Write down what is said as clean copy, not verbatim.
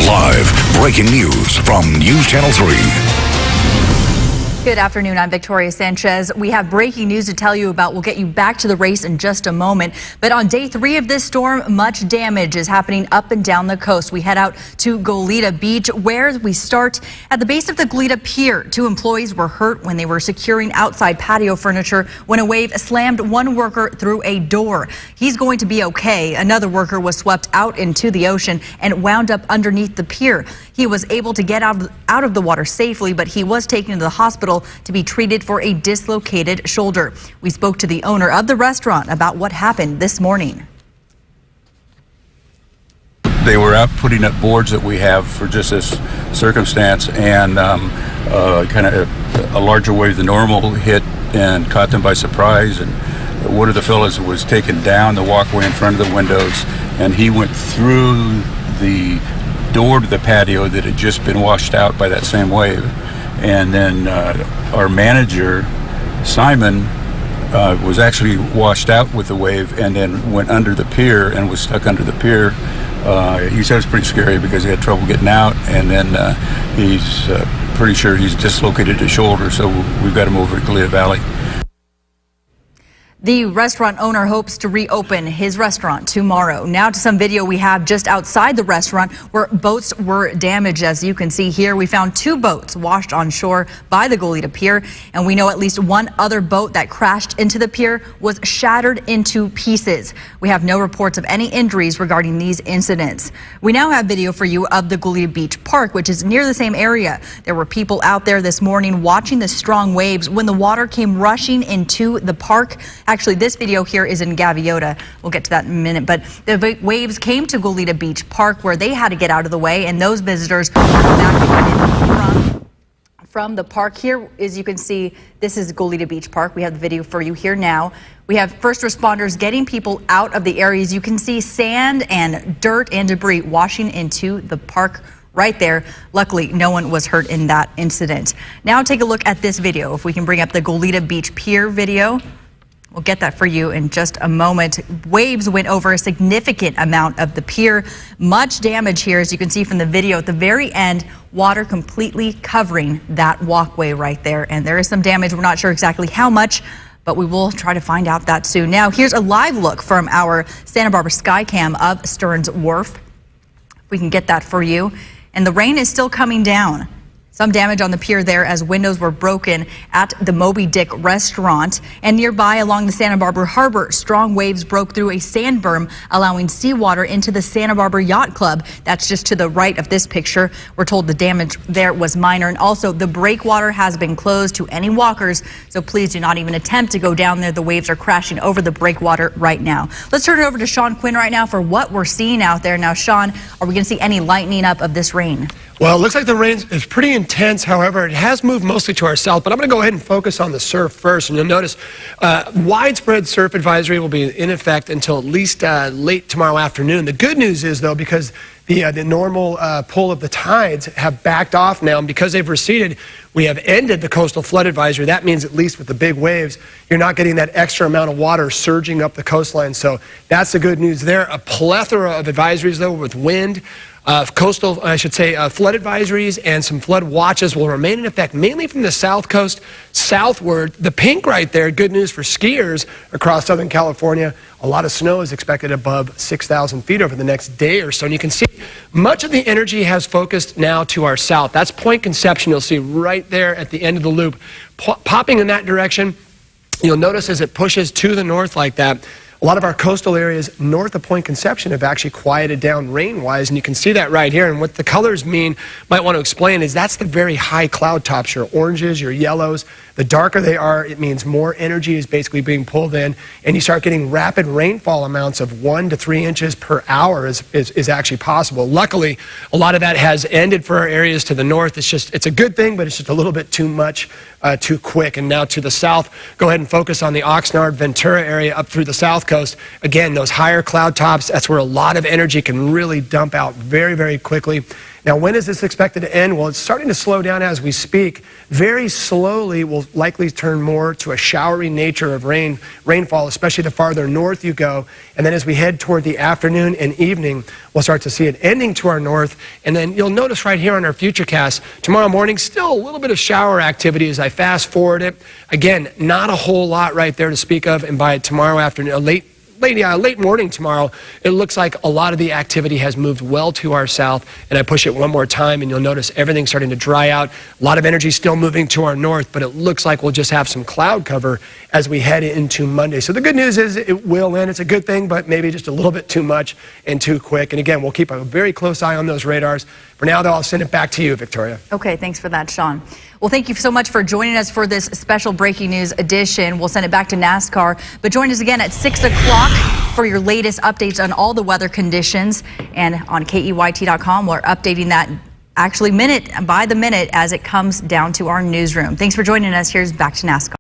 Live breaking news from News Channel 3. Good afternoon, I'm Victoria Sanchez. We have breaking news to tell you about. We'll get you back to the race in just a moment. But on day 3 of this storm, much damage is happening up and down the coast. We head out to GOLETA Beach, where we start at the base of the GOLETA Pier. 2 employees were hurt when they were securing outside patio furniture when a wave slammed one worker through a door. He's going to be okay. Another worker was swept out into the ocean and wound up underneath the pier. He was able to get out of the water safely, but he was taken to the hospital to be treated for a dislocated shoulder. We spoke to the owner of the restaurant about what happened this morning. They were out putting up boards that we have for just this circumstance, and kind of a larger wave than normal hit and caught them by surprise. And one of the fellows was taken down the walkway in front of the windows, and he went through the door to the patio that had just been washed out by that same wave. And then our manager, Simon, was actually washed out with the wave and then went under the pier and was stuck under the pier. He said it was pretty scary because he had trouble getting out, and then he's pretty sure he's dislocated his shoulder, so we've got him over to GOLETA Valley. The restaurant owner hopes to reopen his restaurant tomorrow. Now to some video we have just outside the restaurant where boats were damaged. As you can see here, we found 2 boats washed on shore by the GOLETA Pier, and we know at least one other boat that crashed into the pier was shattered into pieces. We have no reports of any injuries regarding these incidents. We now have video for you of the GOLETA Beach Park, which is near the same area. There were people out there this morning watching the strong waves when the water came rushing into the park. Actually, this video here is in GAVIOTA. We'll get to that in a minute. But the waves came to GOLETA Beach Park, where they had to get out of the way, and those visitors were evacuated from the park. Here, as you can see, this is GOLETA Beach Park. We have the video for you here now. We have first responders getting people out of the areas. You can see sand and dirt and debris washing into the park right there. Luckily, no one was hurt in that incident. Now take a look at this video. If we can bring up the GOLETA Beach Pier video. We'll get that for you in just a moment. Waves went over a significant amount of the pier. Much damage here, as you can see from the video at the very end, water completely covering that walkway right there. And there is some damage. We're not sure exactly how much, but we will try to find out that soon. Now, here's a live look from our Santa Barbara Skycam of Stearns Wharf. If we can get that for you. And the rain is still coming down. Some damage on the pier there as windows were broken at the Moby Dick restaurant. And nearby along the Santa Barbara Harbor, strong waves broke through a sand berm, allowing seawater into the Santa Barbara Yacht Club. That's just to the right of this picture. We're told the damage there was minor. And also the breakwater has been closed to any walkers, so please do not even attempt to go down there. The waves are crashing over the breakwater right now. Let's turn it over to Sean Quinn right now for what we're seeing out there. Now, Sean, are we going to see any lightening up of this rain? Well, it looks like the rain is pretty intense. However, it has moved mostly to our south, but I'm going to go ahead and focus on the surf first. And you'll notice widespread surf advisory will be in effect until at least late tomorrow afternoon. The good news is, though, because the normal pull of the tides have backed off now, and because they've receded, we have ended the coastal flood advisory. That means, at least with the big waves, you're not getting that extra amount of water surging up the coastline. So that's the good news there. A plethora of advisories, though, with wind. Flood advisories and some flood watches will remain in effect, mainly from the south coast southward. The pink right there, good news for skiers across Southern California. A lot of snow is expected above 6,000 feet over the next day or so. And you can see much of the energy has focused now to our south. That's Point Conception. You'll see right there at the end of the loop. Popping in that direction, you'll notice as it pushes to the north like that, a lot of our coastal areas north of Point Conception have actually quieted down rain-wise, and you can see that right here. And what the colors mean, might want to explain, is that's the very high cloud tops, your oranges, your yellows. The darker they are, it means more energy is basically being pulled in, and you start getting rapid rainfall amounts of 1 to 3 inches per hour is actually possible. Luckily, a lot of that has ended for our areas to the north. It's a good thing, but it's just a little bit too much, too quick. And now to the south, go ahead and focus on the Oxnard, Ventura area up through the south coast. Again, those higher cloud tops, that's where a lot of energy can really dump out very, very quickly. Now, when is this expected to end? Well, it's starting to slow down as we speak. Very slowly will likely turn more to a showery nature of rainfall, especially the farther north you go. And then as we head toward the afternoon and evening, we'll start to see it ending to our north. And then you'll notice right here on our futurecast, tomorrow morning, still a little bit of shower activity as I fast forward it. Again, not a whole lot right there to speak of. And by tomorrow afternoon, late morning tomorrow, it looks like a lot of the activity has moved well to our south. And I push it one more time, and you'll notice everything's starting to dry out. A lot of energy still moving to our north, but it looks like we'll just have some cloud cover as we head into Monday. So the good news is it will end. It's a good thing, but maybe just a little bit too much and too quick. And again, we'll keep a very close eye on those radars. For now, though, I'll send it back to you, Victoria. Okay, thanks for that, Sean. Well, thank you so much for joining us for this special breaking news edition. We'll send it back to NASCAR, but join us again at 6 o'clock for your latest updates on all the weather conditions. And on KEYT.com, we're updating that actually minute by the minute as it comes down to our newsroom. Thanks for joining us. Here's back to NASCAR.